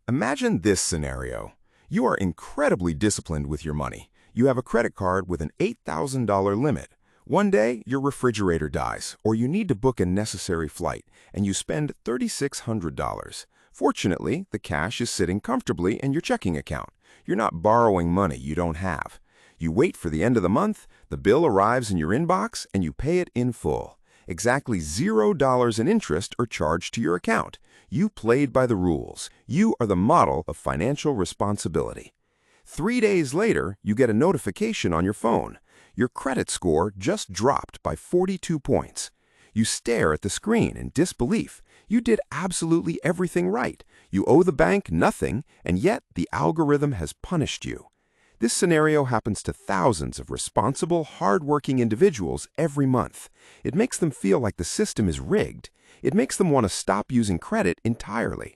Imagine this scenario. You are incredibly disciplined with your money. You have a credit card with an $8,000 limit. One day, your refrigerator dies, or you need to book a necessary flight, and you spend $3,600. Fortunately, the cash is sitting comfortably in your checking account. You're not borrowing money you don't have. You wait for the end of the month, the bill arrives in your inbox, and you pay it in full. Exactly $0 in interest are charged to your account. You played by the rules. You are the model of financial responsibility. 3 days later, you get a notification on your phone. Your credit score just dropped by 42 points. You stare at the screen in disbelief. You did absolutely everything right. You owe the bank nothing, and yet the algorithm has punished you. This scenario happens to thousands of responsible, hard-working individuals every month. It makes them feel like the system is rigged. It makes them want to stop using credit entirely.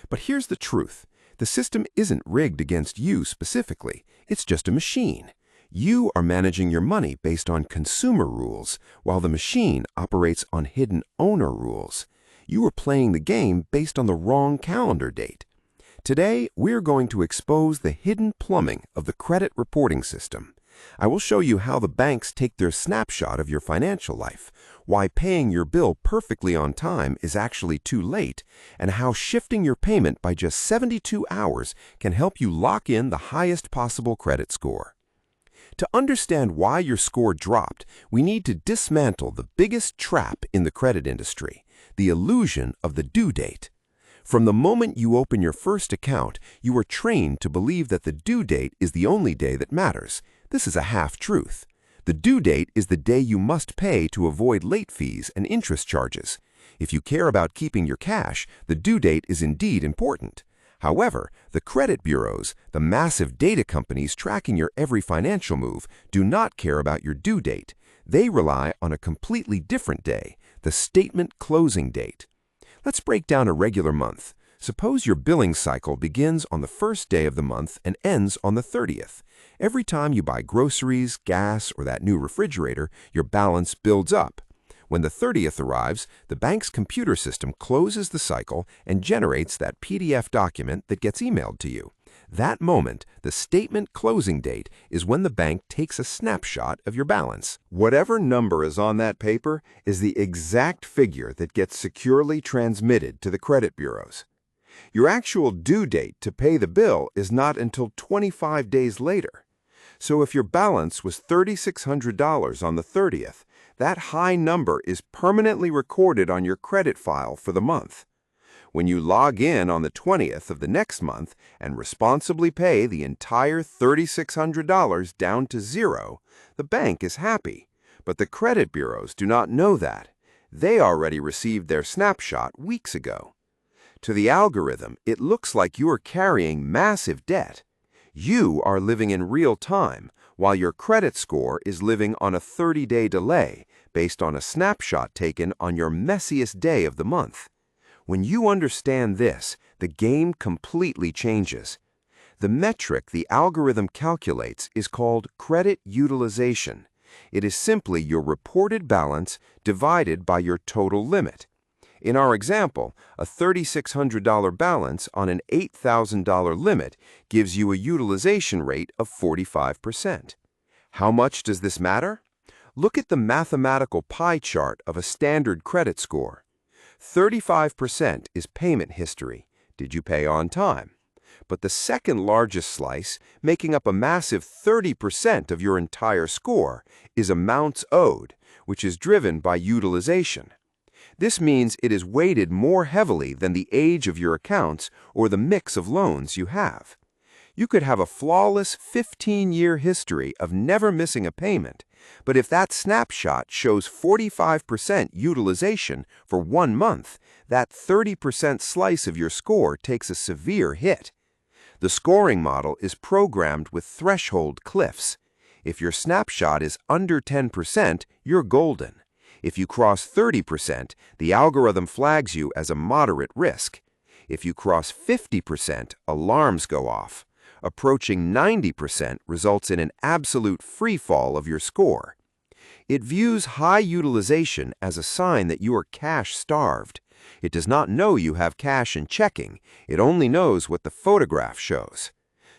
But here's the truth. The system isn't rigged against you specifically. It's just a machine. You are managing your money based on consumer rules, while the machine operates on hidden owner rules. You are playing the game based on the wrong calendar date. Today, we're going to expose the hidden plumbing of the credit reporting system. I will show you how the banks take their snapshot of your financial life, why paying your bill perfectly on time is actually too late, and how shifting your payment by just 72 hours can help you lock in the highest possible credit score. To understand why your score dropped, we need to dismantle the biggest trap in the credit industry, the illusion of the due date. From the moment you open your first account, you are trained to believe that the due date is the only day that matters. This is a half-truth. The due date is the day you must pay to avoid late fees and interest charges. If you care about keeping your cash, the due date is indeed important. However, the credit bureaus, the massive data companies tracking your every financial move, do not care about your due date. They rely on a completely different day, the statement closing date. Let's break down a regular month. Suppose your billing cycle begins on the first day of the month and ends on the 30th. Every time you buy groceries, gas, or that new refrigerator, your balance builds up. When the 30th arrives, the bank's computer system closes the cycle and generates that PDF document that gets emailed to you. That moment, the statement closing date, is when the bank takes a snapshot of your balance. Whatever number is on that paper is the exact figure that gets securely transmitted to the credit bureaus. Your actual due date to pay the bill is not until 25 days later. So if your balance was $3,600 on the 30th, that high number is permanently recorded on your credit file for the month. When you log in on the 20th of the next month and responsibly pay the entire $3,600 down to zero, the bank is happy. But the credit bureaus do not know that. They already received their snapshot weeks ago. To the algorithm, it looks like you are carrying massive debt. You are living in real time, while your credit score is living on a 30-day delay based on a snapshot taken on your messiest day of the month. When you understand this, the game completely changes. The metric the algorithm calculates is called credit utilization. It is simply your reported balance divided by your total limit. In our example, a $3,600 balance on an $8,000 limit gives you a utilization rate of 45%. How much does this matter? Look at the mathematical pie chart of a standard credit score. 35% is payment history. Did you pay on time? But the second largest slice, making up a massive 30% of your entire score, is amounts owed, which is driven by utilization. This means it is weighted more heavily than the age of your accounts or the mix of loans you have. You could have a flawless 15-year history of never missing a payment, but if that snapshot shows 45% utilization for 1 month, that 30% slice of your score takes a severe hit. The scoring model is programmed with threshold cliffs. If your snapshot is under 10%, you're golden. If you cross 30%, the algorithm flags you as a moderate risk. If you cross 50%, alarms go off. Approaching 90% results in an absolute free fall of your score. It views high utilization as a sign that you are cash-starved. It does not know you have cash in checking. It only knows what the photograph shows.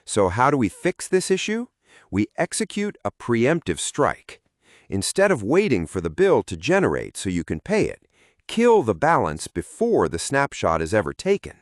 So how do we fix this issue? We execute a preemptive strike. Instead of waiting for the bill to generate so you can pay it, kill the balance before the snapshot is ever taken.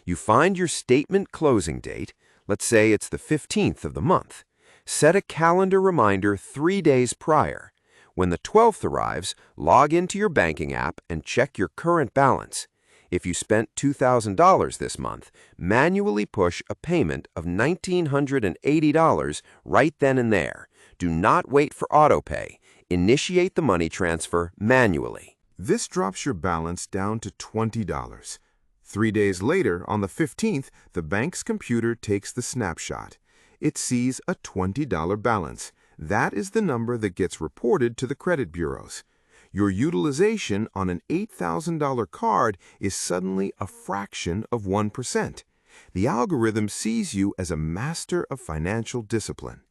You find your statement closing date, let's say it's the 15th of the month. Set a calendar reminder 3 days prior. When the 12th arrives, log into your banking app and check your current balance. If you spent $2,000 this month, manually push a payment of $1,980 right then and there. Do not wait for autopay. Initiate the money transfer manually. This drops your balance down to $20. 3 days later, on the 15th, the bank's computer takes the snapshot. It sees a $20 balance. That is the number that gets reported to the credit bureaus. Your utilization on an $8,000 card is suddenly a fraction of 1%. The algorithm sees you as a master of financial discipline.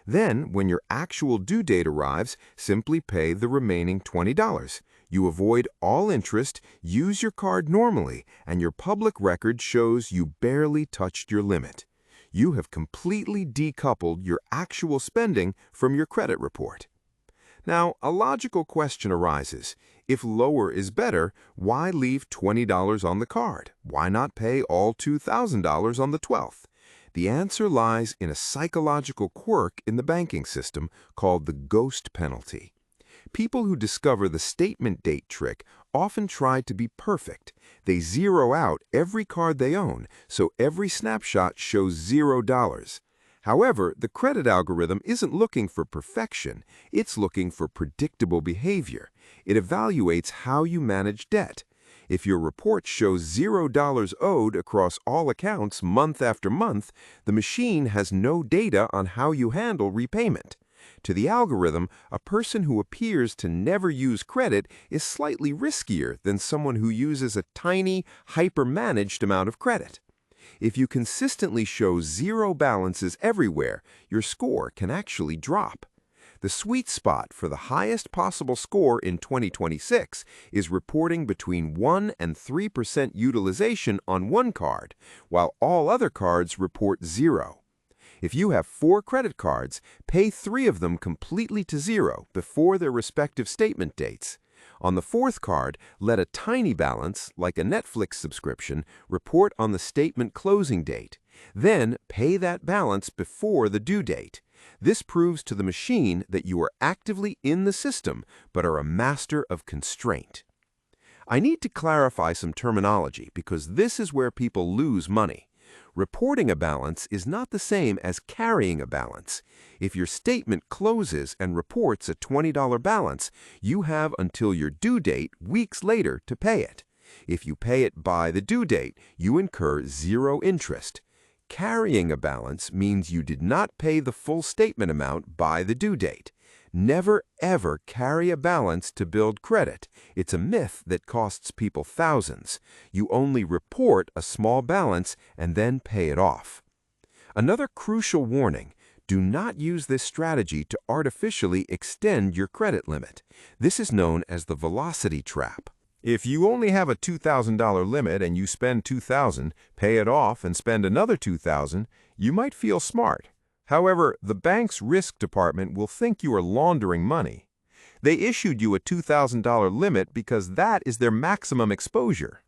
Then, when your actual due date arrives, simply pay the remaining $20. You avoid all interest, use your card normally, and your public record shows you barely touched your limit. You have completely decoupled your actual spending from your credit report. Now, a logical question arises. If lower is better, why leave $20 on the card? Why not pay all $2,000 on the 12th? The answer lies in a psychological quirk in the banking system called the ghost penalty. People who discover the statement date trick often try to be perfect. They zero out every card they own, so every snapshot shows $0. However, the credit algorithm isn't looking for perfection. It's looking for predictable behavior. It evaluates how you manage debt. If your report shows $0 owed across all accounts month after month, the machine has no data on how you handle repayment. To the algorithm, a person who appears to never use credit is slightly riskier than someone who uses a tiny, hyper-managed amount of credit. If you consistently show zero balances everywhere, your score can actually drop. The sweet spot for the highest possible score in 2026 is reporting between 1 and 3% utilization on one card, while all other cards report 0. If you have 4 credit cards, pay 3 of them completely to 0 before their respective statement dates. On the 4th card, let a tiny balance, like a Netflix subscription, report on the statement closing date. Then pay that balance before the due date. This proves to the machine that you are actively in the system but are a master of constraint. I need to clarify some terminology because this is where people lose money. Reporting a balance is not the same as carrying a balance. If your statement closes and reports a $20 balance, you have until your due date weeks later to pay it. If you pay it by the due date, you incur 0 interest. Carrying a balance means you did not pay the full statement amount by the due date. Never, ever carry a balance to build credit. It's a myth that costs people thousands. You only report a small balance and then pay it off. Another crucial warning: do not use this strategy to artificially extend your credit limit. This is known as the velocity trap. If you only have a $2,000 limit and you spend $2,000, pay it off and spend another $2,000, you might feel smart. However, the bank's risk department will think you are laundering money. They issued you a $2,000 limit because that is their maximum exposure.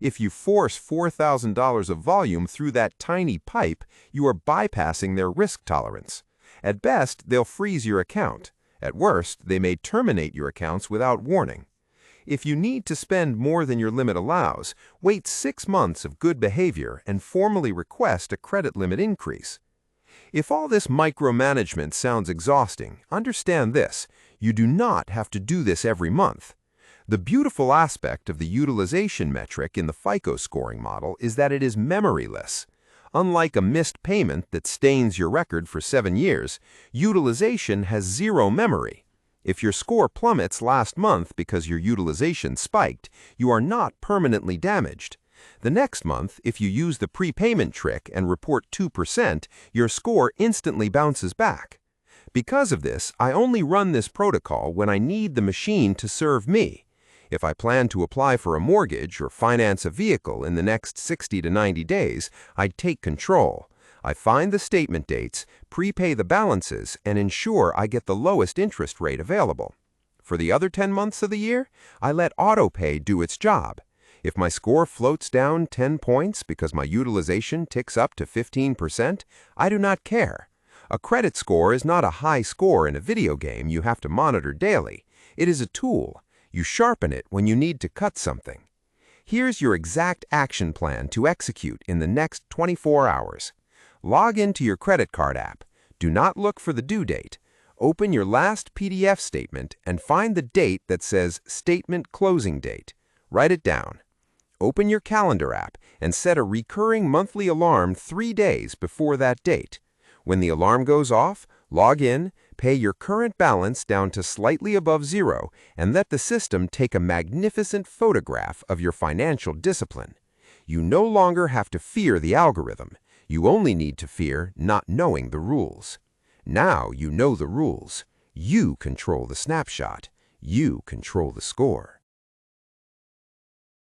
If you force $4,000 of volume through that tiny pipe, you are bypassing their risk tolerance. At best, they'll freeze your account. At worst, they may terminate your accounts without warning. If you need to spend more than your limit allows, wait 6 months of good behavior and formally request a credit limit increase. If all this micromanagement sounds exhausting, understand this: you do not have to do this every month. The beautiful aspect of the utilization metric in the FICO scoring model is that it is memoryless. Unlike a missed payment that stains your record for 7 years, utilization has 0 memory. If your score plummets last month because your utilization spiked, you are not permanently damaged. The next month, if you use the prepayment trick and report 2%, your score instantly bounces back. Because of this, I only run this protocol when I need the machine to serve me. If I plan to apply for a mortgage or finance a vehicle in the next 60 to 90 days, I'd take control. I find the statement dates, prepay the balances, and ensure I get the lowest interest rate available. For the other 10 months of the year, I let autopay do its job. If my score floats down 10 points because my utilization ticks up to 15%, I do not care. A credit score is not a high score in a video game you have to monitor daily. It is a tool. You sharpen it when you need to cut something. Here's your exact action plan to execute in the next 24 hours. Log into your credit card app. Do not look for the due date. Open your last PDF statement and find the date that says Statement Closing Date. Write it down. Open your calendar app and set a recurring monthly alarm 3 days before that date. When the alarm goes off, log in, pay your current balance down to slightly above zero, and let the system take a magnificent photograph of your financial discipline. You no longer have to fear the algorithm. You only need to fear not knowing the rules. Now you know the rules. You control the snapshot. You control the score.